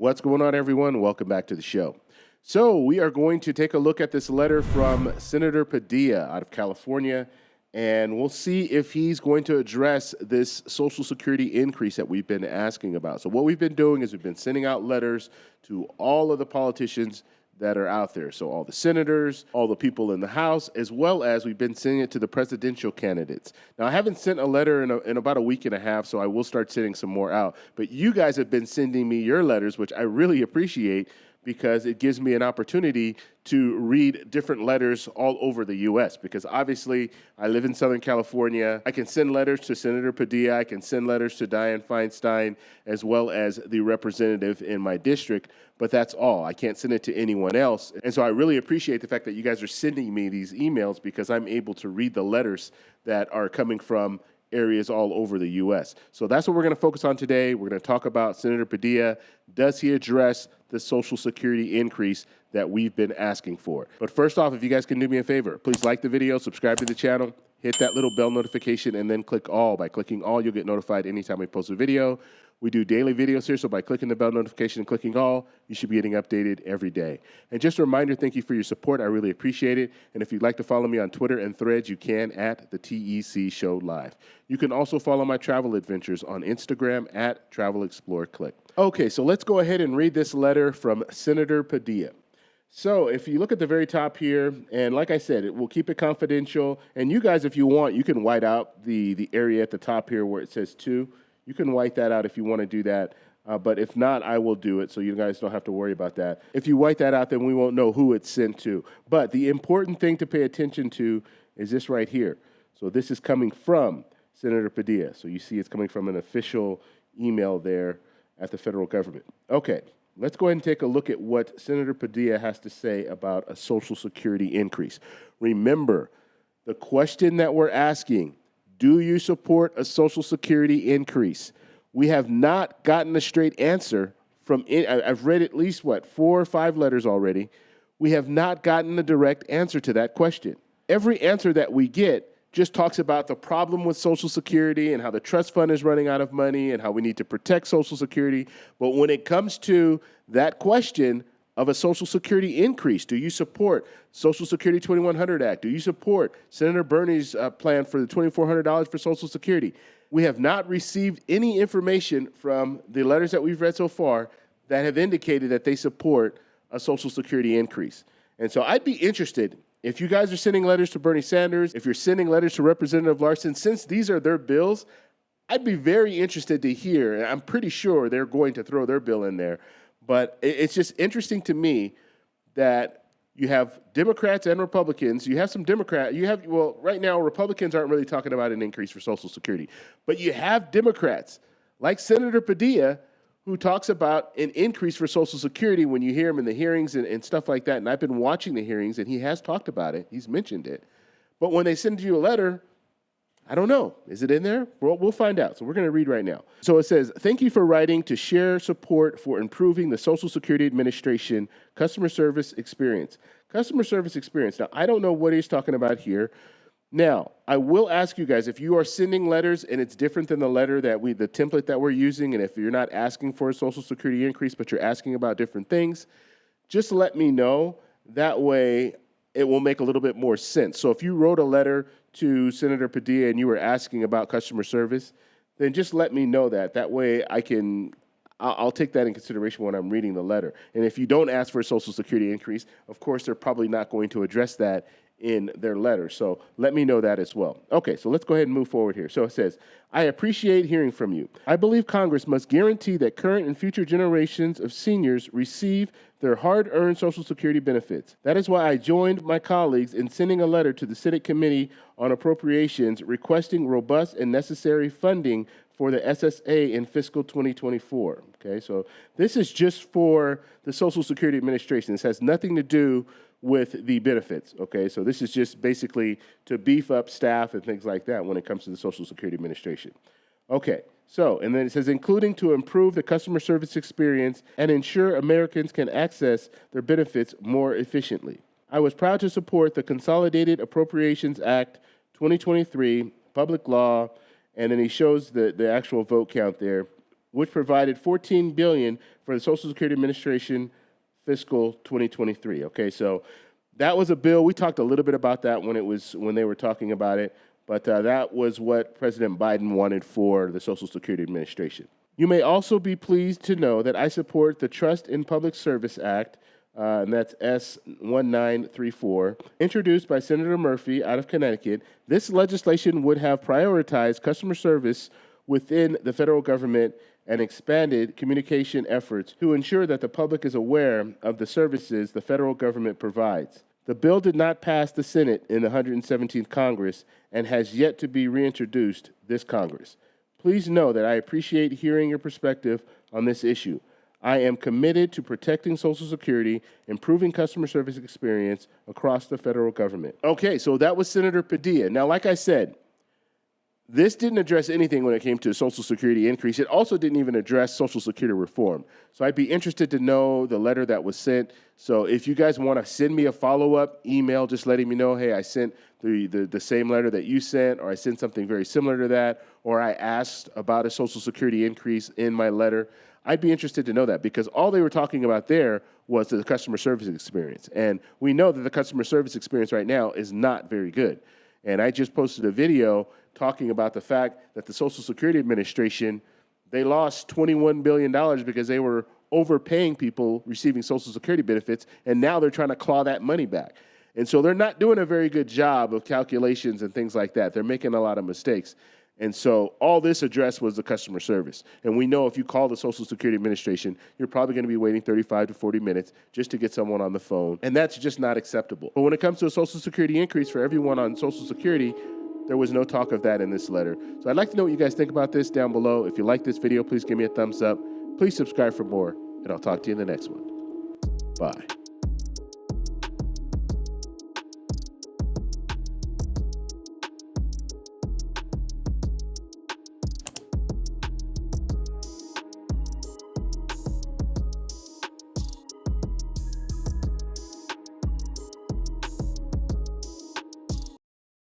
What's going on, everyone? Welcome back to the show. So we are going to take a look at this letter from Senator Padilla out of California, and we'll see if he's going to address this Social Security increase that we've been asking about. So what we've been doing is we've been sending out letters to all of the politicians that are out there. So all the senators, all the people in the House, as well as we've been sending it to the presidential candidates. Now, I haven't sent a letter in about a week and a half, so I will start sending some more out. But you guys have been sending me your letters, which I really appreciate, because it gives me an opportunity to read different letters all over the U.S. Because obviously, I live in Southern California. I can send letters to Senator Padilla. I can send letters to Dianne Feinstein, as well as the representative in my district. But that's all. I can't send it to anyone else. And so I really appreciate the fact that you guys are sending me these emails, because I'm able to read the letters that are coming from areas all over the U.S. So that's what we're going to focus on today. We're going to talk about Senator Padilla. Does he address the Social Security increase that we've been asking for? But first off, if you guys can do me a favor, please like the video, subscribe to the channel, hit that little bell notification, and then click all. By clicking all, you'll get notified anytime we post a video. We do daily videos here, so by clicking the bell notification and clicking all, you should be getting updated every day. And just a reminder, thank you for your support. I really appreciate it. And if you'd like to follow me on Twitter and Threads, you can at the TEC Show Live. You can also follow my travel adventures on Instagram at Travel Explore Click. Okay, so let's go ahead and read this letter from Senator Padilla. So if you look at the very top here, and like I said, we'll keep it confidential. And you guys, if you want, you can white out the area at the top here where it says to. You can white that out if you want to do that, but if not, I will do it, so you guys don't have to worry about that. If you white that out, then we won't know who it's sent to. But the important thing to pay attention to is this right here. So this is coming from Senator Padilla. So you see it's coming from an official email there at the federal government. Okay, let's go ahead and take a look at what Senator Padilla has to say about a Social Security increase. Remember, the question that we're asking: do you support a Social Security increase? We have not gotten a straight answer from I've read at least, 4 or 5 letters already. We have not gotten a direct answer to that question. Every answer that we get just talks about the problem with Social Security and how the trust fund is running out of money and how we need to protect Social Security. But when it comes to that question of a Social Security increase, do you support Social Security 2100 Act? Do you support Senator Bernie's plan for the $2,400 for Social Security? We have not received any information from the letters that we've read so far that have indicated that they support a Social Security increase. And so I'd be interested, if you guys are sending letters to Bernie Sanders, if you're sending letters to Representative Larson, since these are their bills, I'd be very interested to hear, and I'm pretty sure they're going to throw their bill in there. But it's just interesting to me that you have Democrats and Republicans. You have some Democrats. Right now, Republicans aren't really talking about an increase for Social Security. But you have Democrats, like Senator Padilla, who talks about an increase for Social Security when you hear him in the hearings and stuff like that. And I've been watching the hearings, and he has talked about it. He's mentioned it. But when they send you a letter, I don't know. Is it in there? Well, we'll find out. So we're going to read right now. So it says, thank you for writing to share support for improving the Social Security Administration customer service experience. Customer service experience. Now, I don't know what he's talking about here. Now, I will ask you guys, if you are sending letters and it's different than the letter that the template that we're using, and if you're not asking for a Social Security increase, but you're asking about different things, just let me know. That way, it will make a little bit more sense. So if you wrote a letter to Senator Padilla and you were asking about customer service, then just let me know that. That way I'll take that in consideration when I'm reading the letter. And if you don't ask for a Social Security increase, of course, they're probably not going to address that in their letter. So let me know that as well. Okay, so let's go ahead and move forward here. So it says, I appreciate hearing from you. I believe Congress must guarantee that current and future generations of seniors receive their hard-earned Social Security benefits. That is why I joined my colleagues in sending a letter to the Senate Committee on Appropriations requesting robust and necessary funding for the SSA in fiscal 2024. Okay, so this is just for the Social Security Administration. This has nothing to do with the benefits, okay? So this is just basically to beef up staff and things like that when it comes to the Social Security Administration. Okay, so, and then it says, including to improve the customer service experience and ensure Americans can access their benefits more efficiently. I was proud to support the Consolidated Appropriations Act 2023, public law, and then he shows the actual vote count there. which provided $14 billion for the Social Security Administration fiscal 2023. Okay, so that was a bill. We talked a little bit about that when they were talking about it, but that was what President Biden wanted for the Social Security Administration. You may also be pleased to know that I support the Trust in Public Service Act, and that's S1934, introduced by Senator Murphy out of Connecticut. This legislation would have prioritized customer service within the federal government and expanded communication efforts to ensure that the public is aware of the services the federal government provides. The bill did not pass the Senate in the 117th Congress and has yet to be reintroduced this Congress. Please know that I appreciate hearing your perspective on this issue. I am committed to protecting Social Security, improving customer service experience across the federal government. Okay, so that was Senator Padilla. Now, like I said, this didn't address anything when it came to Social Security increase. It also didn't even address Social Security reform. So I'd be interested to know the letter that was sent. So if you guys want to send me a follow-up email just letting me know, hey, I sent the same letter that you sent, or I sent something very similar to that, or I asked about a Social Security increase in my letter, I'd be interested to know that, because all they were talking about there was the customer service experience. And we know that the customer service experience right now is not very good. And I just posted a video talking about the fact that the Social Security Administration, they lost $21 billion because they were overpaying people receiving Social Security benefits, and now they're trying to claw that money back. And so they're not doing a very good job of calculations and things like that. They're making a lot of mistakes. And so all this addressed was the customer service. And we know if you call the Social Security Administration, you're probably going to be waiting 35 to 40 minutes just to get someone on the phone. And that's just not acceptable. But when it comes to a Social Security increase for everyone on Social Security, there was no talk of that in this letter. So I'd like to know what you guys think about this down below. If you like this video, please give me a thumbs up. Please subscribe for more, and I'll talk to you in the next one. Bye.